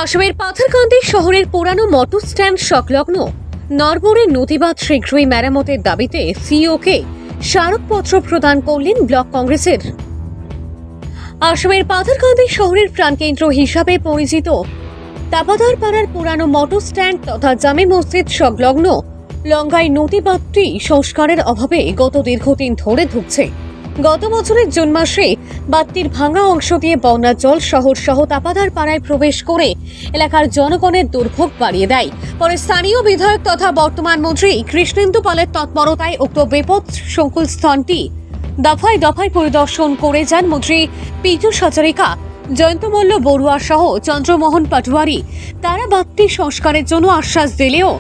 আসামের পাথারকান্দি শহরের পুরানো মোটর স্ট্যান্ড সংলগ্ন নরবরের নদীবাঁধ শীঘ্রই মেরামতের দাবিতে সিইওকে স্মারকপত্র প্রদান করলেন ব্লক কংগ্রেসের। আসামের পাথারকান্দি শহরের প্রাণকেন্দ্র হিসাবে পরিচিত তাপাদারপাড়ার পুরানো মোটর স্ট্যান্ড তথা জামে মসজিদ সংলগ্ন লঙ্গাই নদীবাঁধটি সংস্কারের অভাবে গত দীর্ঘদিন ধরে ধুঁকছে। গত বছরের জুন মাসে বাঁধটির ভাঙা অংশ দিয়ে বন্যার জল শহর সহ তাপাদারপাড়ায় প্রবেশ করে এলাকার জনগণের দুর্ভোগ বাড়িয়ে দেয়। পরে স্থানীয় বিধায়ক তথা বর্তমান মন্ত্রী কৃষ্ণেন্দু পালের তৎপরতায় উক্ত বিপদ সংকুল স্থানটি দফায় দফায় পরিদর্শন করে যান মন্ত্রী পীযূষ হাজারিকা, জয়ন্ত মল্ল বড়ুয়া সহ চন্দ্রমোহন পাটোয়ারি। তারা বাঁধটি সংস্কারের জন্য আশ্বাস দিলেও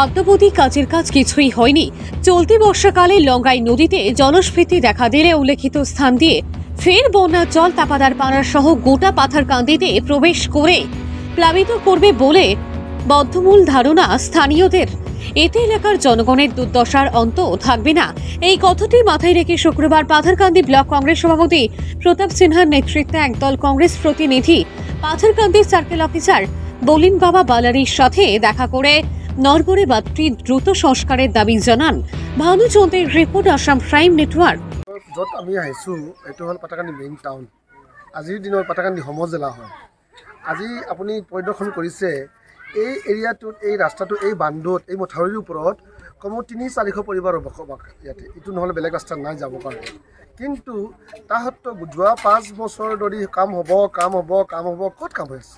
অদ্যাবধি কাজের কাজ কিছুই হয়নি। চলতি বর্ষাকালে লঙ্গাই নদীতে জলস্ফীতি দেখা দিলে উল্লেখিত স্থান দিয়ে ফের বন্যার জল তাপাদারপাড়া সহ গোটা পাথারকান্দিতে প্রবেশ করে প্লাবিত করবে বলে বদ্ধমূল ধারণা স্থানীয়দের। এতে এলাকার জনগণের দুর্দশার অন্ত থাকবে না। এই কথাটি মাথায় রেখে শুক্রবার পাথারকান্দি ব্লক কংগ্রেস সভাপতি প্রতাপ সিনহার নেতৃত্বে একদল কংগ্রেস প্রতিনিধি পাথারকান্দি সার্কেল অফিসার বলিন বাবা বালারির সাথে দেখা করে নরবরে বাঁধটি দ্রুত সংস্কারের দাবি জানান। ভানু চন্দ্রের রিপোর্ট, আসাম প্রাইম নেটওয়ার্ক। য'ত আমি আহিছোঁ এইটো হ'ল পাটাকান্দি মেইন টাউন। আজিৰ দিনত পাটাকান্দি সমজিলা হয়। আজি আপুনি পৰিদৰ্শন কৰিছে এই এৰিয়াটোত, এই ৰাস্তাটো, এই বান্ধত, এই মথাউৰিৰ ওপৰত কমেও ৩০-৪০০ পৰিবাৰৰ বসবাস ইয়াতে। এইটো নহ'লে বেলেগ ৰাস্তা নাই যাব কাৰণে। কিন্তু তাহঁত যোৱা ৫ বছৰ ধৰি কাম হ'ব ক'ত কাম হৈ আছে?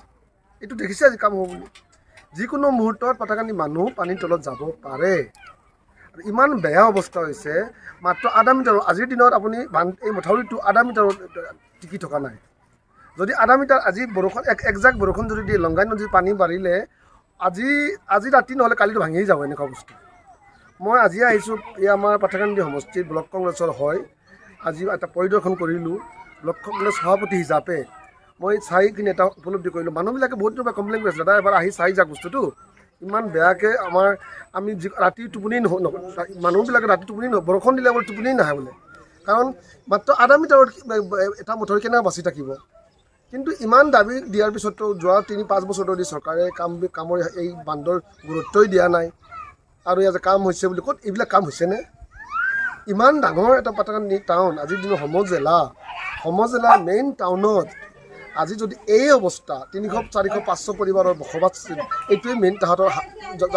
এইটো দেখিছে আজি কাম হ'ব বুলি। যিকোনো মুহূৰ্তত পাটাকান্দি মানুহ পানীৰ তলত যাব পাৰে। ইমান বেয়া অৱস্থা হৈছে, মাত্ৰ আধা মিটাৰ। আজিৰ দিনত আপুনি এই মথাউৰিটো আধা মিটাৰ টিকি থকা নাই। যদি আধা মিটাৰ আজি বৰষুণ একজাক বৰষুণ যদি দিয়ে, লংগাই নদীৰ পানী বাঢ়িলে আজি ৰাতি নহ'লে কালিটো ভাঙিয়ে যাব এনেকুৱা বস্তু। মই আজি আহিছোঁ, এই আমাৰ পাটাকান্দি সমষ্টিৰ ব্লক কংগ্ৰেছৰ হয়। আজি এটা পৰিদৰ্শন কৰিলোঁ ব্লক কংগ্ৰেছ সভাপতি হিচাপে। মই চাই কিনে এটা উপলব্ধি কৰিলোঁ। মানুহবিলাকে বহুত দিনৰ পৰা কমপ্লেইন কৰিছে, দাদা এবাৰ আহি চাই যাওক বস্তুটো। ইমান বেয়াকৈ আমি ৰাতি টোপনি মানুহবিলাকে ৰাতি টোপনি বৰষুণ দিলে বোলে টোপনি নাহে বোলে। কাৰণ মাত্ৰ আধা মিটাৰত এটা মথাউৰি কেনেকৈ বাচি থাকিব? কিন্তু ইমান দাবী দিয়াৰ পিছতো যোৱা ৩-৫ বছৰ ধৰি চৰকাৰে কামৰ এই বান্ধৰ গুৰুত্বই দিয়া নাই। আৰু ইয়াত কাম হৈছে বুলি ক'ত এইবিলাক কাম হৈছেনে? ইমান ডাঙৰ এটা পাটাকান্দি টাউন, আজিৰ দিনত সমজিলা মেইন টাউনত আজি যদি এই অৱস্থা, ৩০০-৪০০-৫০০ পৰিবাৰৰ বসবাস, এইটোৱে মেইন তাহাঁতৰ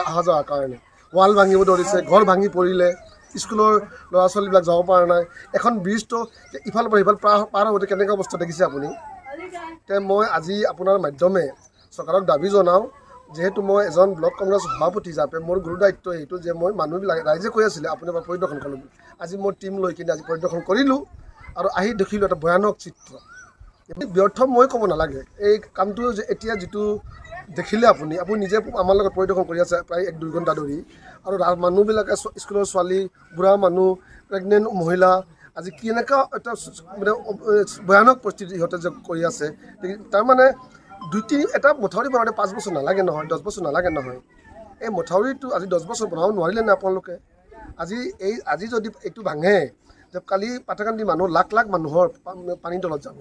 অহা যোৱাৰ কাৰণে। ৱাল ভাঙিব ধৰিছে, ঘৰ ভাঙি পৰিলে, স্কুলৰ ল'ৰা ছোৱালীবিলাক যাব পৰা নাই। এখন ব্ৰিজটো ইফালৰ পৰা সিফাল পাৰ হওঁতে কেনেকুৱা অৱস্থা দেখিছে আপুনি? মই আজি আপোনাৰ মাধ্যমে চৰকাৰক দাবী জনাওঁ, যিহেতু মই এজন ব্লক কংগ্ৰেছ সভাপতি হিচাপে মোৰ গুৰু দায়িত্ব এইটো যে মই মানুহবিলাক ৰাইজে কৈ আছিলে আপুনি এবাৰ পৰিদৰ্শন কৰিলোঁ। আজি মোৰ টীম লৈ কিনে আজি পৰিদৰ্শন কৰিলোঁ আৰু আহি দেখিলোঁ এটা ভয়ানক চিত্ৰ। ব্যৰ্থ মই ক'ব নালাগে। এই কামটো যে এতিয়া যিটো দেখিলে আপুনি নিজে আমাৰ লগত পৰিদৰ্শন কৰি আছে প্ৰায় ১-২ ঘণ্টা ধৰি। আৰু মানুহবিলাকে, স্কুলৰ ছোৱালী, বুঢ়া মানুহ, প্ৰেগনেণ্ট মহিলা, আজি কেনেকুৱা এটা মানে ভয়ানক পৰিস্থিতি সিহঁতে যে কৰি আছে। তাৰমানে এটা মথাউৰি বনাওঁতে ৫ বছৰ নালাগে নহয়, 10 বছৰ নালাগে নহয়। এই মথাউৰিটো আজি 10 বছৰ বনাব নোৱাৰিলে নে আপোনালোকে? আজি যদি এইটো ভাঙে, যে কালি পাটাকান্দি মানুহ লাখ মানুহৰ পানীৰ তলত যাব।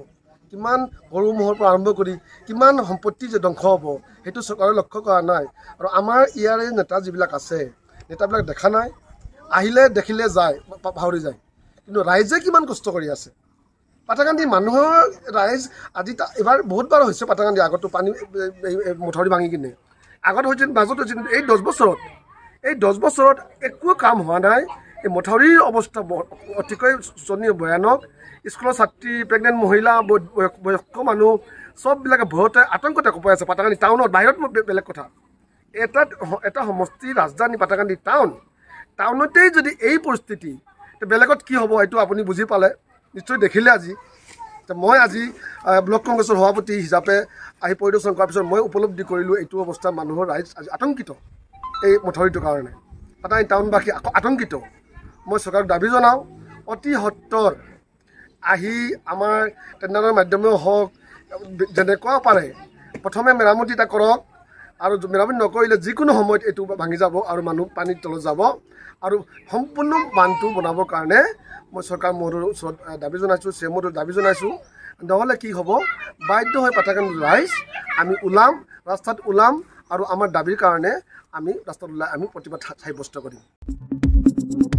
কিমান গৰু ম'হৰ পৰা আৰম্ভ কৰি কিমান সম্পত্তি যে ধ্বংস হ'ব, সেইটো চৰকাৰে লক্ষ্য কৰা নাই। আৰু আমাৰ ইয়াৰে নেতা যিবিলাক আছে, নেতাবিলাক দেখা নাই। আহিলে দেখিলে যায়, পাহৰি যায়। কিন্তু ৰাইজে কিমান কষ্ট কৰি আছে। পাটাকান্দি মানুহৰ ৰাইজ আজি এবাৰ বহুতবাৰ হৈছে পাটাকান্দি, আগতো পানী মথাউৰি ভাঙি কিনে আগত হৈছে, মাজত হৈছে। কিন্তু এই 10 বছৰত একো কাম হোৱা নাই। এই মথাউৰিৰ অৱস্থা অতিকৈ শোচনীয়, ভয়ানক। স্কুলৰ ছাত্ৰী, প্ৰেগনেণ্ট মহিলা, বয়স্ক মানুহ চববিলাকে ভয়তে আতংকতে কঁপাই আছে পাটাকান্দি টাউনত। বাহিৰত বেলেগ কথা। এটা সমষ্টিৰ ৰাজধানী পাটাকান্দি টাউনতেই যদি এই পৰিস্থিতি, বেলেগত কি হ'ব এইটো আপুনি বুজি পালে, নিশ্চয় দেখিলে আজি। মই আজি ব্লক কংগ্ৰেছৰ সভাপতি হিচাপে আহি পৰিদৰ্শন কৰাৰ পিছত মই উপলব্ধি কৰিলোঁ এইটো অৱস্থা। মানুহৰ ৰাইজ আজি আতংকিত এই মথাউৰিটোৰ কাৰণে। পাটাকান্দি টাউনবাসী আতংকিত। মই চৰকাৰক দাবী জনাওঁ, অতি সত্বৰ আহি আমাৰ টেণ্ডাৰৰ মাধ্যমেও হওক, যেনেকুৱা পাৰে প্ৰথমে মেৰামতি এটা কৰক। আৰু মেৰামতি নকৰিলে যিকোনো সময়ত এইটো ভাঙি যাব আৰু মানুহ পানীৰ তলত যাব। আৰু সম্পূৰ্ণ বান্ধটো বনাবৰ কাৰণে মই চৰকাৰ মহোদয়ৰ ওচৰত দাবী জনাইছোঁ, CM দাবী জনাইছোঁ। নহ'লে কি হ'ব, বাধ্য হৈ পাটাকান্দি ৰাইজ আমি ওলাম ৰাস্তাত ওলাম আৰু আমাৰ দাবীৰ কাৰণে আমি ৰাস্তাত ওলাই আমি প্ৰতিবাদ সাব্যস্ত কৰিম।